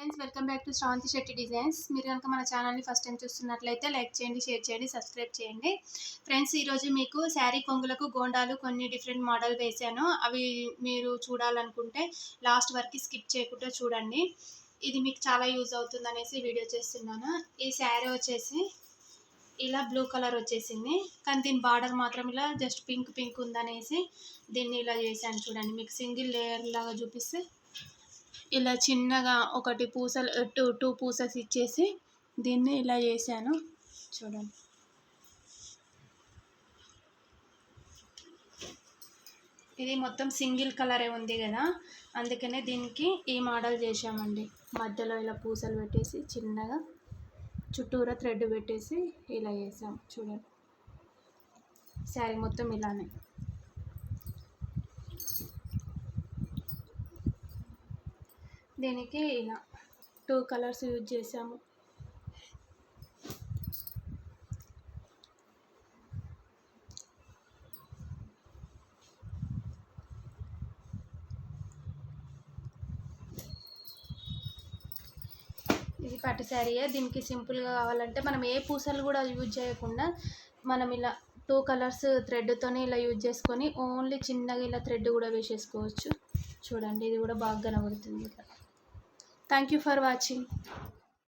Friends, welcome back to Sravanthi Shetty designs. మీరు కనుక మన ఛానల్ని ఫస్ట్ టైం చూస్తున్నట్లయితే లైక్ చేయండి, షేర్ చేయండి, సబ్స్క్రైబ్ చేయండి. ఫ్రెండ్స్, ఈరోజు మీకు శారీ కొంగులకు గోండాలు కొన్ని డిఫరెంట్ మోడల్ వేసాను. అవి మీరు చూడాలనుకుంటే లాస్ట్ వరకు స్కిప్ చేయకుండా చూడండి. ఇది మీకు చాలా యూజ్ అవుతుంది అనేసి వీడియో చేస్తున్నాను. ఈ శారీ వచ్చేసి ఇలా బ్లూ కలర్ వచ్చేసింది, కానీ దీని బార్డర్ మాత్రం ఇలా జస్ట్ పింక్ ఉందనేసి దీన్ని ఇలా చేశాను. చూడండి, మీకు సింగిల్ లేయర్ లాగా చూపిస్తే ఇలా చిన్నగా ఒకటి పూసలు టూ పూసెస్ ఇచ్చేసి దీన్ని ఇలా చేశాను. చూడండి, ఇది మొత్తం సింగిల్ కలరే ఉంది కదా, అందుకనే దీనికి ఈ మోడల్ చేసామండి. మధ్యలో ఇలా పూసలు పెట్టేసి చిన్నగా చుట్టూరా థ్రెడ్ పెట్టేసి ఇలా చేసాం. చూడండి, శారీ మొత్తం ఇలానే. దీనికి ఇలా 2 కలర్స్ యూజ్ చేసాము. ఇది పట్టు శారీయే. దీనికి సింపుల్గా కావాలంటే మనం ఏ పూసలు కూడా యూజ్ చేయకుండా మనం ఇలా 2 కలర్స్ థ్రెడ్తోనే ఇలా యూజ్ చేసుకొని ఓన్లీ చిన్నగా ఇలా థ్రెడ్ కూడా వేసేసుకోవచ్చు. చూడండి, ఇది కూడా బాగా కనబడుతుంది. Thank you for watching.